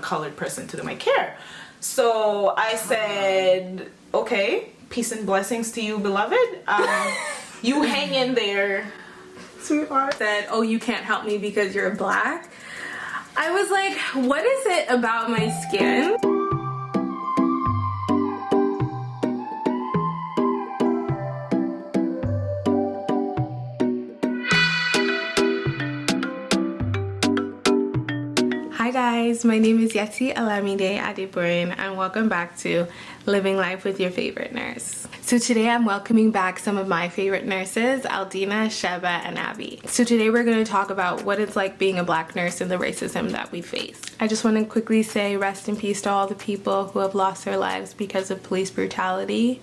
colored person to do my care. So I said, okay, peace and blessings to you, beloved. You hang in there, sweetheart. Said, oh, you can't help me because you're black. I was like, what is it about my skin? Hi guys, my name is Yeti Alamide Adebrain and welcome back to Living Life with Your Favorite Nurse. So today I'm welcoming back some of my favorite nurses, Aldina, Sheba, and Abby. So today we're going to talk about what it's like being a black nurse and the racism that we face. I just want to quickly say rest in peace to all the people who have lost their lives because of police brutality,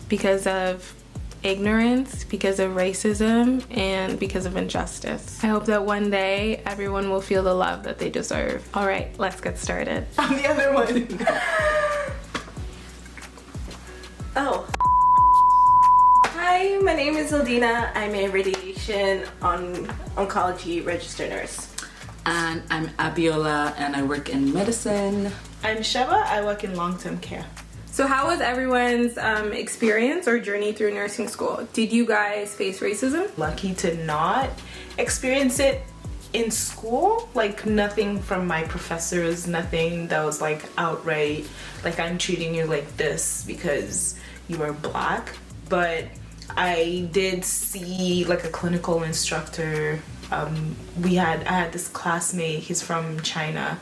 because of ignorance, because of racism, and because of injustice. I hope that one day everyone will feel the love that they deserve. All right, let's get started. I'm the other one. Oh. Hi, my name is Aldina. I'm a radiation oncology registered nurse. And I'm Abiola and I work in medicine. I'm Sheba. I work in long-term care. So how was everyone's experience or journey through nursing school? Did you guys face racism? Lucky to not experience it in school. Like nothing from my professors, nothing that was like outright, like I'm treating you like this because you are black. But I did see like a clinical instructor. I had this classmate, he's from China,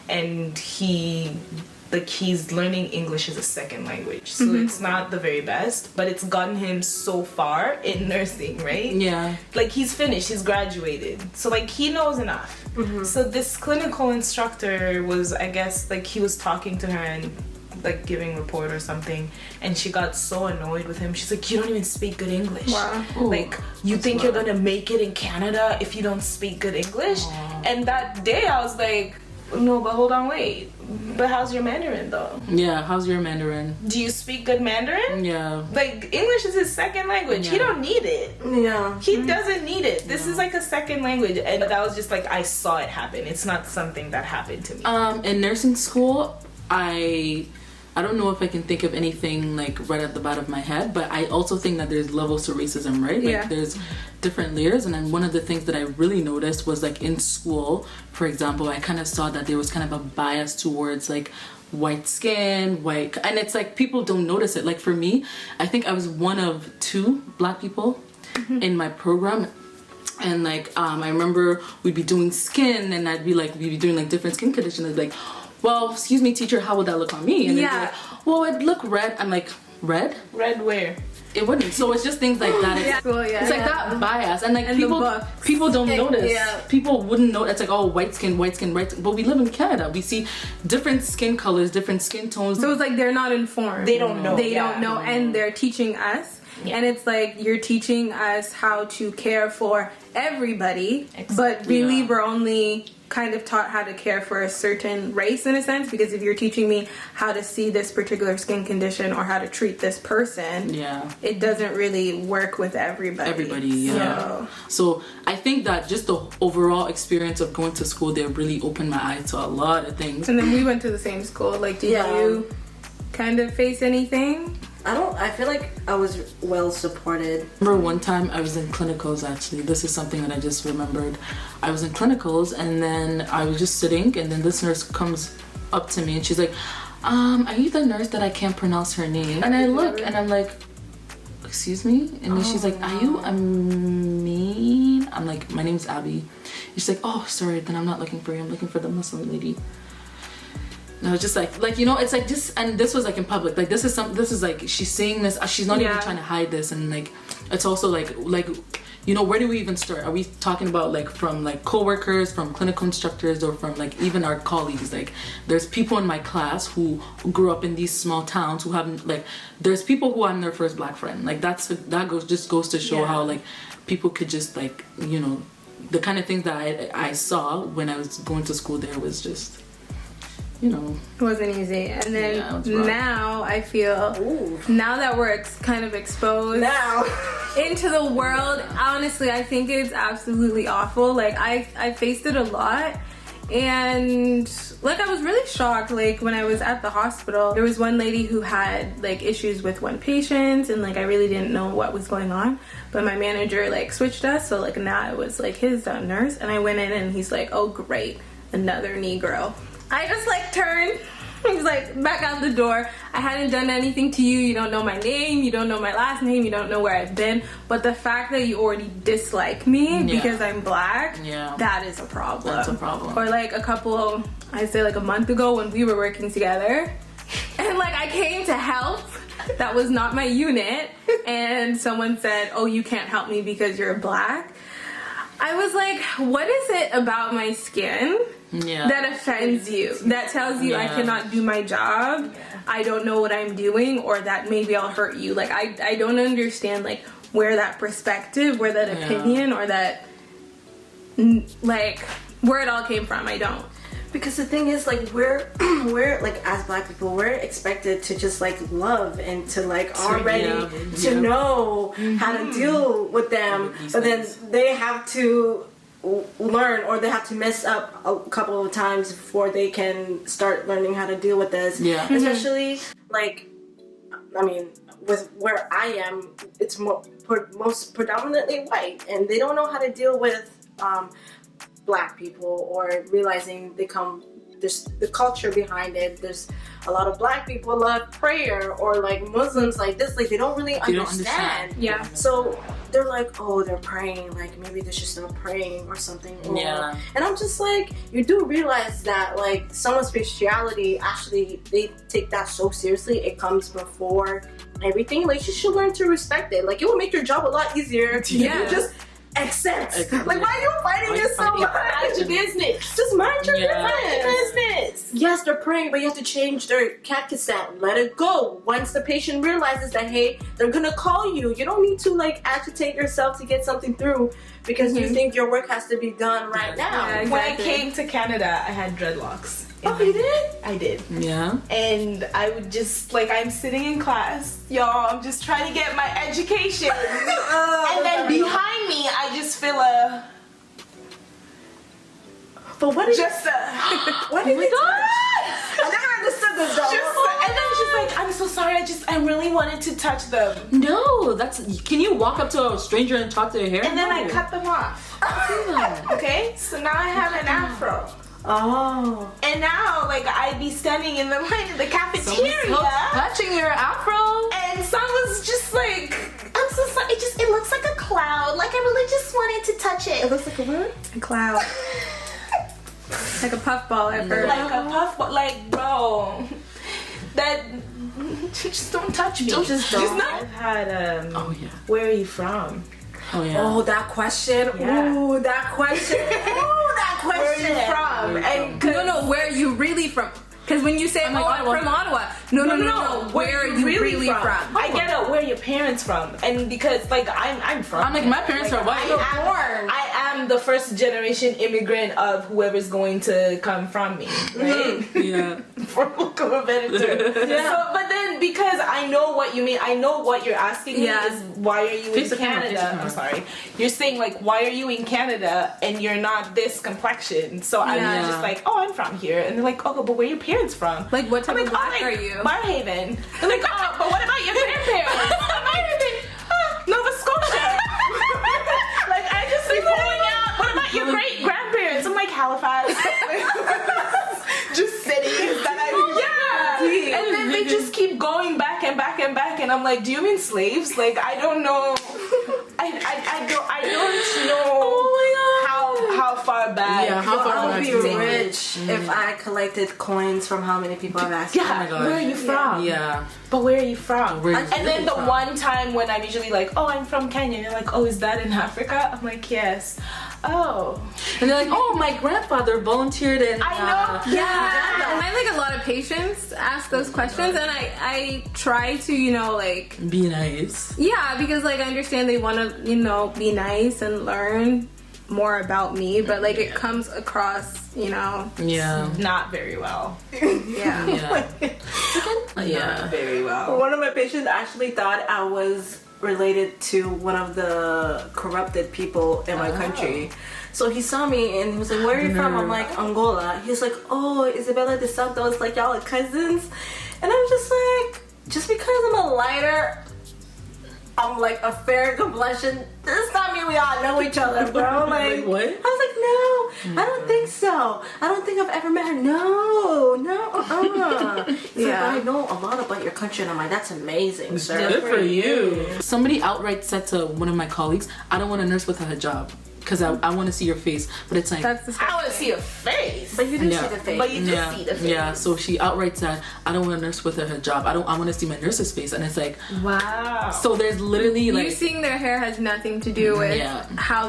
and he's learning English as a second language. So it's not the very best, but it's gotten him so far in nursing, right? Yeah. Like he's finished, he's graduated. So like he knows enough. So this clinical instructor was, I guess, like he was talking to her and like giving report or something, and she got so annoyed with him. She's like, you don't even speak good English. Wow. Like you think you're gonna make it in Canada if you don't speak good English? And that day I was like, no, but hold on, wait. But how's your Mandarin though? Yeah, how's your Mandarin? Do you speak good Mandarin? Yeah. Like English is his second language. Yeah. He don't need it. Yeah. He doesn't need it. This is like a second language, and that was just like I saw it happen. It's not something that happened to me. In nursing school, I don't know if I can think of anything like right at the bottom of my head, but I also think that there's levels to racism, right? Like there's different layers, and then one of the things that I really noticed was like in school, for example, I kind of saw that there was kind of a bias towards like white skin, and it's like people don't notice it. Like for me, I think I was one of 2 black people in my program. And like I remember we'd be doing skin, and we'd be doing like different skin conditions. I'd be like, well, excuse me, teacher, how would that look on me? And they'd be like, well, it'd look red. I'm like, red? Red where? It wouldn't. So it's just things like that. It's like that bias, and like people don't notice. Yeah. People wouldn't know. It's like, oh, white skin, white skin, white skin. But we live in Canada. We see different skin colors, different skin tones. So it's like they're not informed. They don't know. They don't know, and they're teaching us. Yeah. And it's like you're teaching us how to care for everybody, but really we're only kind of taught how to care for a certain race in a sense, because if you're teaching me how to see this particular skin condition or how to treat this person, it doesn't really work with everybody. So I think that just the overall experience of going to school there really opened my eyes to a lot of things. And then we went to the same school. Like, did you kind of face anything? I feel like I was well supported. I remember one time I was in clinicals, actually. This is something that I just remembered. I was in clinicals, and then I was just sitting, and then this nurse comes up to me and she's like, are you the nurse that I can't pronounce her name? And I look and I'm like, excuse me? And then she's like, are you Amin? I'm like, my name's Abby. And she's like, oh, sorry, then I'm not looking for you. I'm looking for the Muslim lady. And I was just like, you know, it's like just, and this was like in public, like this is like, she's saying this, she's not even trying to hide this, and like, it's also like, you know, where do we even start? Are we talking about like from like co-workers, from clinical instructors, or from like even our colleagues? Like there's people in my class who grew up in these small towns who haven't, like, there's people who I'm their first black friend. Like that goes to show how like people could just like, you know, the kind of things that I saw when I was going to school there was just, you know, it wasn't easy. And then now I feel, now that we're kind of exposed into the world, honestly I think it's absolutely awful. Like I faced it a lot, And like, I was really shocked. Like, when I was at the hospital, there was one lady who had like issues with one patient, and like I really didn't know what was going on, but my manager like switched us, so like now I was like his nurse, and I went in and he's like, oh great, another Negro. I just like turned. He's like, back out the door. I hadn't done anything to you. You don't know my name. You don't know my last name. You don't know where I've been. But the fact that you already dislike me because I'm black, that is a problem. That's a problem. Or like I'd say like a month ago when we were working together, and like I came to help. That was not my unit. And someone said, oh, you can't help me because you're black. I was like, what is it about my skin that offends you? That tells you I cannot do my job, I don't know what I'm doing, or that maybe I'll hurt you. Like, I don't understand, like, where that perspective, where that opinion, or that, like, where it all came from. I don't. Because the thing is, like, we're like, as black people, we're expected to just like love and to like already to know how to deal with them, but then they have to learn, or they have to mess up a couple of times before they can start learning how to deal with this. Especially like, I mean, with where I am, it's most predominantly white, and they don't know how to deal with black people, or realizing there's the culture behind it. There's a lot of black people love prayer, or like Muslims like this, like they don't really understand. So they're like, oh, they're praying, like maybe they should stop praying or something. And I'm just like, you do realize that like someone's spirituality, actually they take that so seriously. It comes before everything. Like, you should learn to respect it. Like, it will make your job a lot easier if you just accept. Like, why are you fighting this so much? Mind your business. Just mind your business. Yes, they're praying, but you have to change their cassette. Let it go. Once the patient realizes that, hey, they're gonna call you. You don't need to like agitate yourself to get something through because you think your work has to be done right now. Yeah, exactly. When I came to Canada, I had dreadlocks. Oh, you did? I did. Yeah. And I would just, like, I'm sitting in class, y'all, I'm just trying to get my education. And then behind me, I just feel a... But what is... Just a... What did you do? I never understood this, though. And then she's like, I'm so sorry, I really wanted to touch them. No, can you walk up to a stranger and talk to their hair? And then I cut them off. Okay? So now I have an afro. Oh. And now, like, I'd be standing in the line in the cafeteria. Touching your afro. And someone's just like, I'm so sorry, it looks like a cloud. Like, I really just wanted to touch it. It looks like a what? A cloud. Like a puffball at first. Like a puffball. Like, bro. That, just don't touch me. Just don't. I've had, where are you from? Oh, yeah. Oh, that question. Yeah. Ooh, that question. Ooh, that question. Where are you from? And No, where are you really from? Because when you say, I'm from Ottawa. No. Where are you really from? I get it. Where are your parents from? And because, like, I'm from. I'm like, my parents are white. I am the first generation immigrant of whoever's going to come from me, right? Yeah. For lack of a better term. So, but then because I know what you mean, I know what you're asking me is why are you in Canada? I'm sorry. You're saying like, why are you in Canada and you're not this complexion? So I'm just like, oh, I'm from here. And they're like, oh, but where are your parents from? Like, what type of black are you? Barhaven. They're like, oh, but what about your grandparents? Nova Scotia. Like, I just be pulling out, what about your great grandparents? I'm like, Halifax. Just cities that and then they just keep going back and back and back, and I'm like, do you mean slaves? Like, I don't know. I don't know how far back. Yeah, how far I back? would be rich if I collected coins from how many people I've asked. Yeah, oh my God. where are you from? Yeah. But where are you from? And then the one time when I'm usually like, oh, I'm from Kenya. And you're like, oh, is that in Africa? I'm like, yes. Oh. And they're like, oh, my grandfather volunteered in... I know. Yeah. And I like a lot of patients ask those questions, and I try to, like... Be nice. Yeah, because, like, I understand they want to, be nice and learn more about me, but, like, it comes across, Yeah. Not very well. Yeah. Not very well. One of my patients actually thought I was related to one of the corrupted people in my country. So he saw me and he was like, where are you from? I'm like, Angola. He was like, oh, Isabella de Santos, like y'all are cousins. And I'm just like, just because I'm a lighter, I'm like a fair complexion, does not mean we all know each other, bro. Like, what? I was like, no, I don't think so. I don't think I've ever met her. No. He's like, I know a lot about your country. And I'm like, that's amazing, sir. Good for you. Somebody outright said to one of my colleagues, I don't want a nurse with a hijab. Because I want to see your face. But it's like, I want to see your face. But you do see the face. But you do see the face. Yeah, so she outright said, I don't want a nurse with a hijab. I want to see my nurse's face. And it's like, wow. So there's literally like, you seeing their hair has nothing to do with how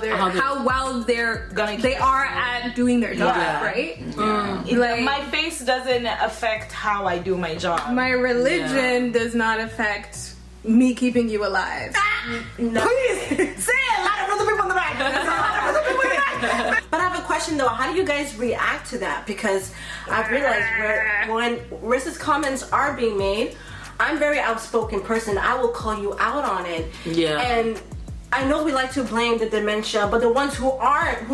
well they are at doing their job, right? Like my face doesn't affect how I do my job. My religion does not affect me keeping you alive. No. Please say it. A lot of other people in the back. But I have a question though. How do you guys react to that? Because I've realized when racist comments are being made, I'm a very outspoken person. I will call you out on it. Yeah. And I know we like to blame the dementia, but the ones who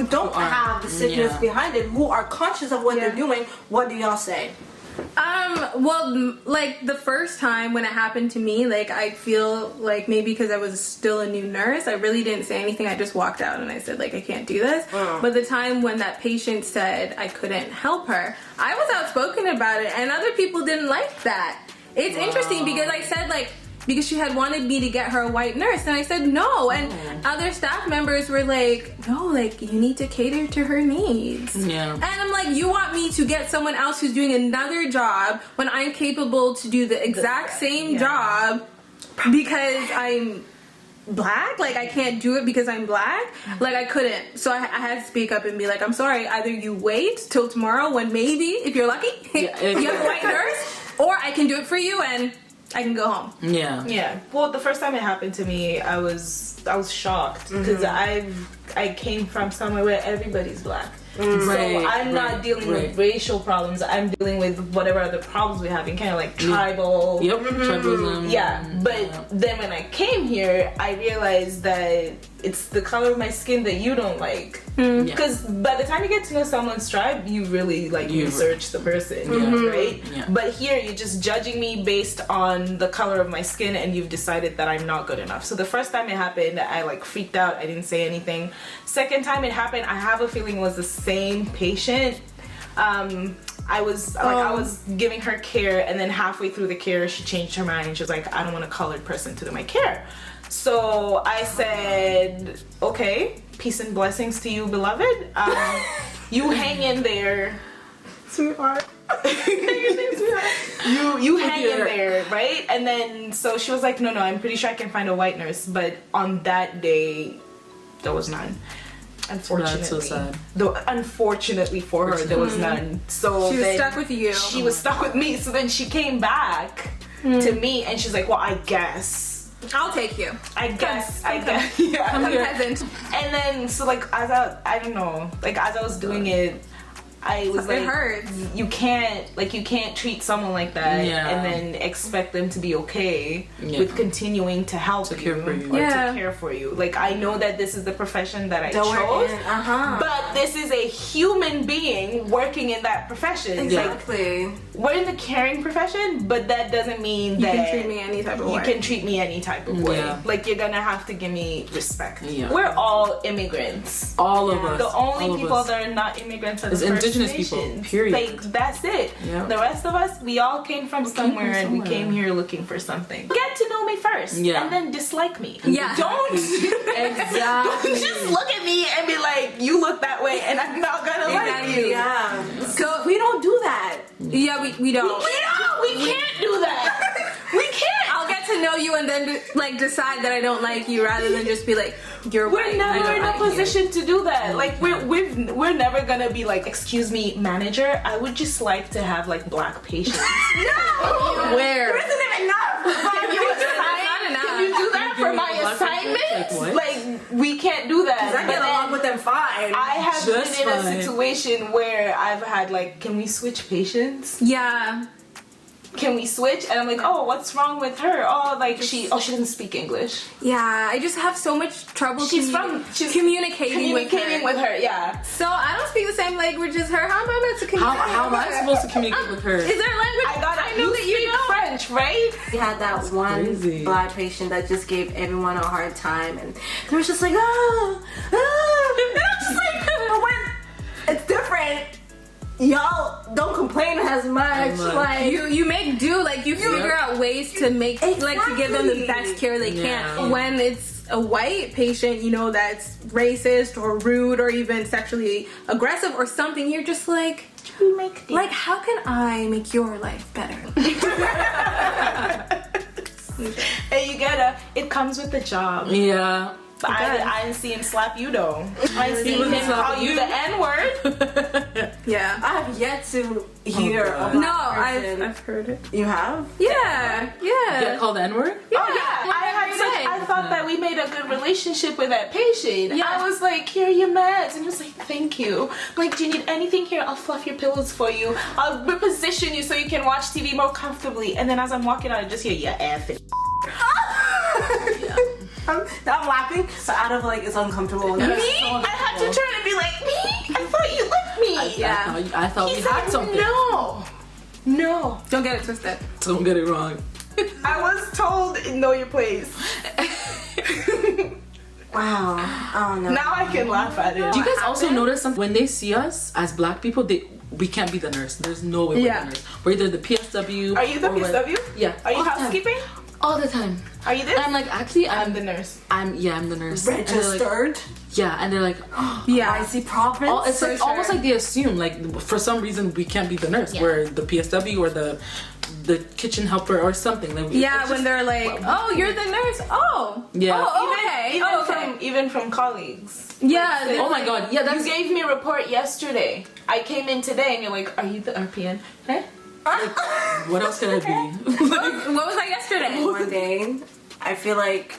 don't have the sickness behind it, who are conscious of what they're doing, what do y'all say? Well, like the first time when it happened to me, like I feel like maybe because I was still a new nurse, I really didn't say anything. I just walked out and I said like, I can't do this. But the time when that patient said I couldn't help her, I was outspoken about it and other people didn't like that. It's interesting because I said like, because she had wanted me to get her a white nurse and I said no, and other staff members were like, no, like you need to cater to her needs. And I'm like, you want me to get someone else who's doing another job when I'm capable to do the exact same job because I'm black? Like I can't do it because I'm black? Like I couldn't. So I had to speak up and be like, I'm sorry, either you wait till tomorrow when maybe, if you're lucky, you have a white nurse, or I can do it for you and I can go home. Yeah. Well, the first time it happened to me, I was shocked because I came from somewhere where everybody's black. So I'm not dealing with racial problems. I'm dealing with whatever other problems we have in kind of like tribal. Tribalism. Yeah. But then when I came here, I realized that it's the color of my skin that you don't like. Because by the time you get to know someone's tribe, you really like research the person, right? But here you're just judging me based on the color of my skin, and you've decided that I'm not good enough. So the first time it happened, I like freaked out. I didn't say anything. Second time it happened, I have a feeling it was the same patient. I was giving her care, and then halfway through the care, she changed her mind. And she was like, I don't want a colored person to do my care. So I said, okay, peace and blessings to you, beloved. You hang in there, sweetheart. you hang in there, right? And then so she was like, no, I'm pretty sure I can find a white nurse. But on that day, there was none. Unfortunately, that's so sad. Unfortunately for her, there was none. So she was stuck with you. She was stuck with me. So then she came back to me, and she's like, "Well, I guess I'll take you. I guess. Yeah. I'm peasant." And then so like as I don't know, like as I was doing it, I was like, it hurts. You can't treat someone like that and then expect them to be okay with continuing to help you or to care for you. Like I know that this is the profession that I chose, but this is a human being working in that profession. Exactly. Like, we're in the caring profession, but that doesn't mean that you can treat me any type of way. You can treat me any type of way. Like you're gonna have to give me respect. We're all immigrants. All of us. The only people that are not immigrants are the indigenous people. Period. Like that's it. The rest of us, we all came from somewhere and we came here looking for something. Get to know me first, and then dislike me. Don't don't just look at me and be like, you look that way, and I'm not gonna like you. So we don't do that. We don't. We can't do that. We can't. I'll get to know you and then like decide that I don't like you rather than just be like, you're white. We're never in a position to do that. Like we're never gonna be like, excuse me, manager, I would just like to have like black patients. No. Where? There isn't even enough. Can you do that for my assignment? Like we can't do that. I get along with them fine. I have been in a situation where I've had like, can we switch patients? Yeah. can we switch? And I'm like, oh, what's wrong with her? Oh, like she doesn't speak English. Yeah, I just have so much trouble She's communicating with her. Yeah. So I don't speak the same language as her. How am I meant to communicate? How am I supposed to communicate with her? Is there a language? I know that you know French, right? We had that one crazy. Black patient that just gave everyone a hard time, and they were just like, and I'm just like, but when it's different, y'all don't complain as much. Like you make do, like you figure out ways to make like to give them the best care they can. When it's a white patient, you know, that's racist or rude or even sexually aggressive or something, you're just like how can I make your life better? And it comes with the job. Yeah. But I didn't see him slap you though. I seen him call you the N-word. Yeah. I have yet to hear of No, that person. I've heard it. You have? Yeah. Get called the N-word? Yeah. I thought that we made a good relationship with that patient. Yeah. I was like, here are your meds. And he was like, thank you. I'm like, do you need anything? Here, I'll fluff your pillows for you. I'll reposition you so you can watch TV more comfortably. And then as I'm walking out, I just hear, yeah, effing. I'm laughing, so out of like, it's uncomfortable. Me? I had to turn and be like, me? I thought you liked me. I thought we had something. No. Don't get it twisted. Don't get it wrong. I was told, know your place. Wow. Oh no. Now I can laugh at it. Do you guys also notice something? When they see us as Black people, we can't be the nurse. There's no way we're the nurse. We're either the PSW. Are you the PSW? Yeah. Are you housekeeping? All the time. Are you this? And I'm like, actually, I'm the nurse. I'm the nurse. Registered? And they're like, Yeah. I see profits. it's like almost like they assume, like, for some reason we can't be the nurse. We're the PSW or the kitchen helper or something. Like, when they're like, oh, you're the nurse. Oh. Yeah. Oh, okay. Even from collegues. Yeah. Oh my god. Yeah, You gave me a report yesterday. I came in today and you're like, are you the RPN? Huh? What else could I be? What was I yesterday? One day, I feel like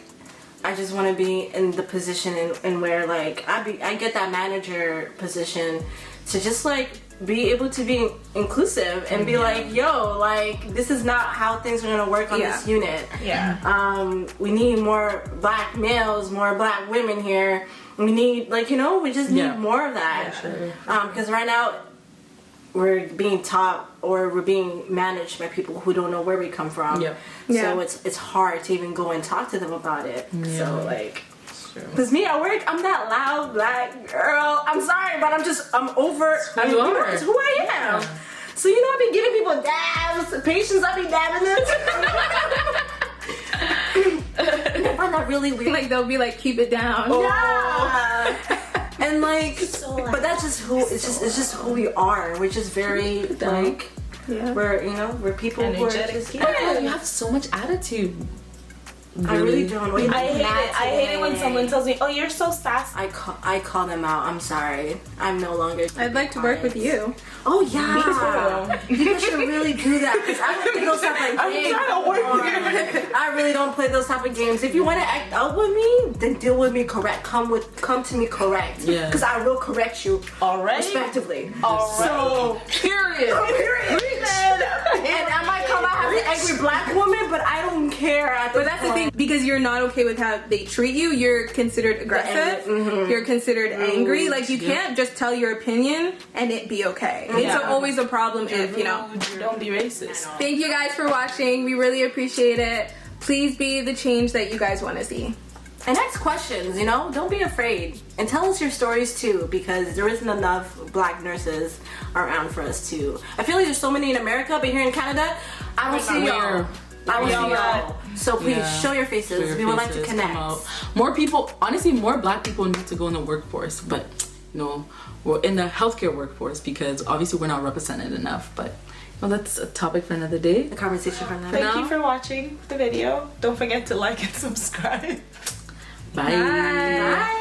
I just want to be in the position in where like I get that manager position to just like be able to be inclusive and be like, yo, like this is not how things are gonna work on this unit. We need more Black males, more Black women here. We need we just need more of that. Because right now we're being taught or we're being managed by people who don't know where we come from. So it's hard to even go and talk to them about it. So like, because me at work, I'm that loud Black girl. I'm sorry, but I'm over. It's who I am. So I be giving people dabs, patients. I be dabbing them. I find that really weird. Like they'll be like, keep it down. Yeah. And like, but that's just who it's just who we are. We're just very like, we're people who are just you have so much attitude. I really don't. I hate it when someone tells me, "Oh, you're so sassy." I call them out. I'm sorry. I'm no longer. I'd like to work with you. Oh yeah. Me too. You guys should really do that because I don't play those type of games. I'm trying to work with I really don't play those type of games. If you want to act out with me, then deal with me correct. Come to me correct. Yeah. Because I will correct you. Alright. Respectively. Alright. So Period. And I might come out as an angry Black woman, but I don't care. But that's the thing, because you're not okay with how they treat you, you're considered aggressive, you're considered angry. Like you can't just tell your opinion and it be okay. It's always a problem if, Don't be racist. Thank you guys for watching. We really appreciate it. Please be the change that you guys want to see. And ask questions, don't be afraid. And tell us your stories too, because there isn't enough Black nurses around for us to. I feel like there's so many in America, but here in Canada, I don't see y'all. I don't see y'all. So please show your faces. We would like to connect. More people, honestly, more Black people need to go in the workforce, but we're in the healthcare workforce because obviously we're not represented enough. But that's a topic for another day. The conversation for another. Thank you for watching the video. Don't forget to like and subscribe. Bye. Bye.